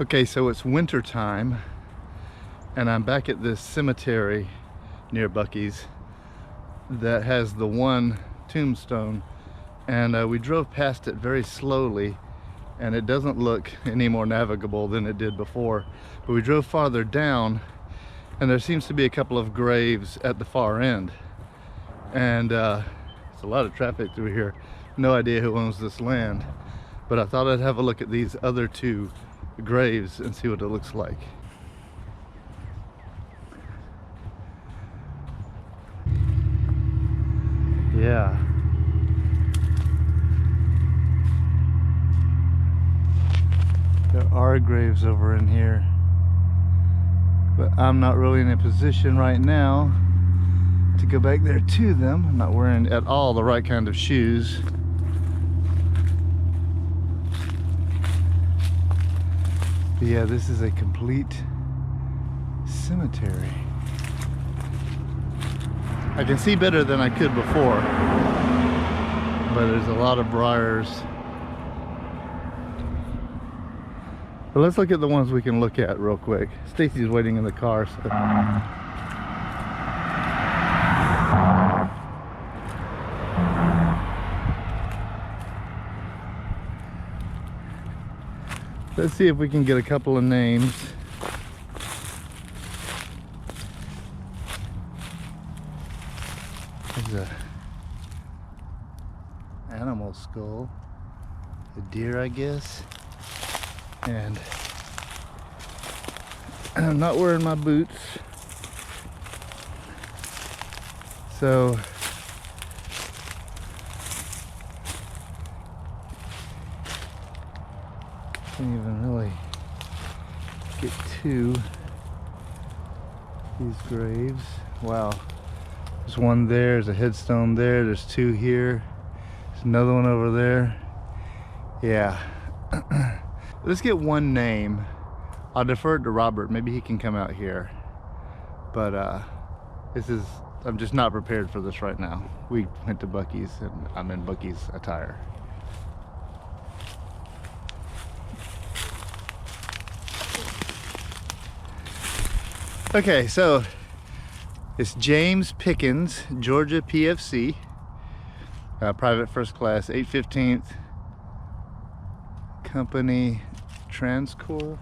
Okay, so it's winter time and I'm back at this cemetery near Buc-ee's that has the one tombstone, and we drove past it very slowly and it doesn't look any more navigable than it did before, but we drove farther down and there seems to be a couple of graves at the far end, and it's a lot of traffic through here. No idea who owns this land, but I thought I'd have a look at these other two graves and see what it looks like. Yeah. There are graves over in here, but I'm not really in a position right now to go back there to them. I'm not wearing at all the right kind of shoes. But yeah, this is a complete cemetery. I can see better than I could before, but there's a lot of briars. But let's look at the ones we can look at real quick. Stacy's waiting in the car, so. Let's see if we can get a couple of names. There's a animal skull, a deer, I guess. And I'm not wearing my boots, so can't even really get to these graves. Wow, there's one there, there's a headstone there, there's two here, there's another one over there. Yeah. Let's get one name. I'll defer it to Robert. Maybe he can come out here. But I'm just not prepared for this right now. We went to Buc-ee's and I'm in Buc-ee's attire. Okay, so it's James Pickens, Georgia PFC, private first class, 815th. Company Transcorp,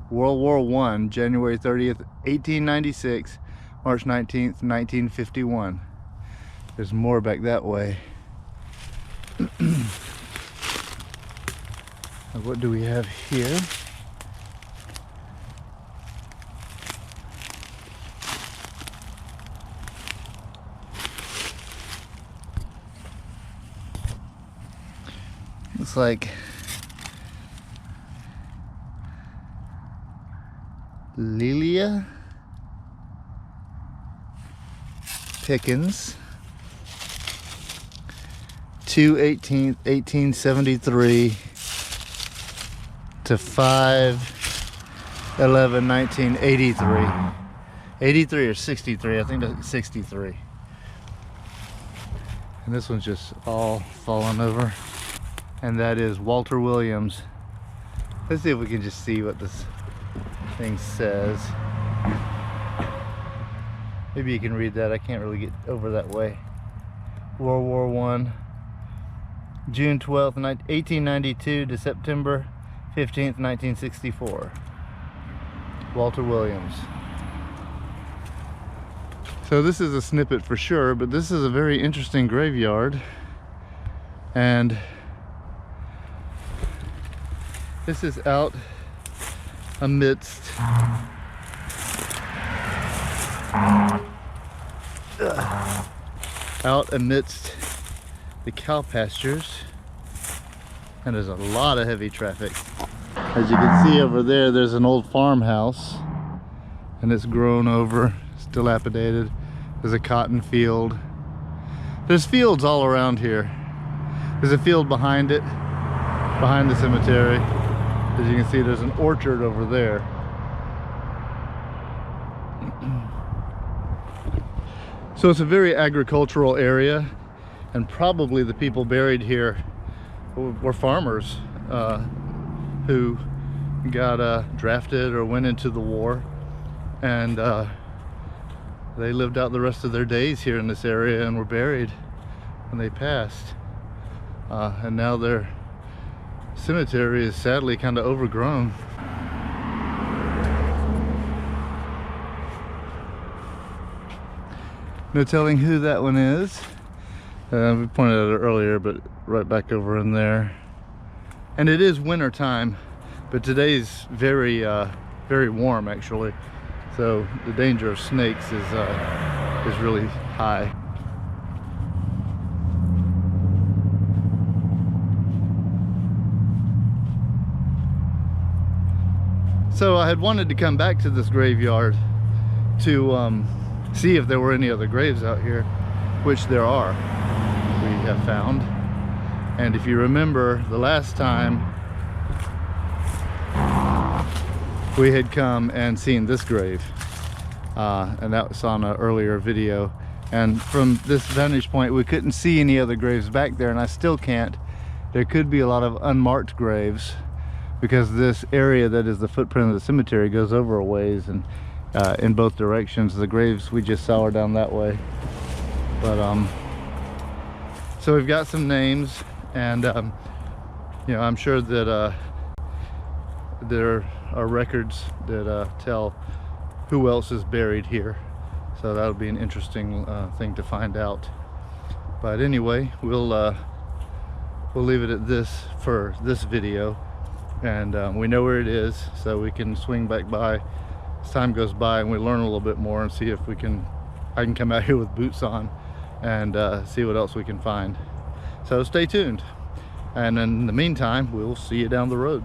World War I, January 30th, 1896, March 19th, 1951. There's more back that way. What do we have here? Looks like Lilia Pickens, 2/18/1873 to 5/11/1983. 83 or 63, I think that's 63. And this one's just all fallen over. And that is Walter Williams. Let's see if we can just see what this thing says. Maybe you can read that. I can't really get over that way. World War I, June 12th, 1892 to September 15th, 1964. Walter Williams. So this is a snippet for sure, but this is a very interesting graveyard. And this is out amidst the cow pastures, and there's a lot of heavy traffic. As you can see over there, there's an old farmhouse and it's grown over, it's dilapidated. There's a cotton field. There's fields all around here. There's a field behind it, behind the cemetery. As you can see, there's an orchard over there. So it's a very agricultural area, and probably the people buried here were farmers who got drafted or went into the war, and they lived out the rest of their days here in this area and were buried when they passed. And now their cemetery is sadly kind of overgrown. No telling who that one is. We pointed at it earlier, but right back over in there. And it is winter time, but today's very warm actually. So the danger of snakes is really high. So I had wanted to come back to this graveyard to see if there were any other graves out here, which there are, we have found. And if you remember the last time we had come and seen this grave, and that was on an earlier video, and from this vantage point we couldn't see any other graves back there, and I still can't. There could be a lot of unmarked graves because this area that is the footprint of the cemetery goes over a ways, and in both directions. The graves we just saw are down that way. But so we've got some names, and you know, I'm sure that there are records that tell who else is buried here, so that'll be an interesting thing to find out. But anyway, we'll leave it at this for this video, and we know where it is, so we can swing back by as time goes by and we learn a little bit more, and see if I can come out here with boots on and see what else we can find. So stay tuned, and in the meantime we'll see you down the road.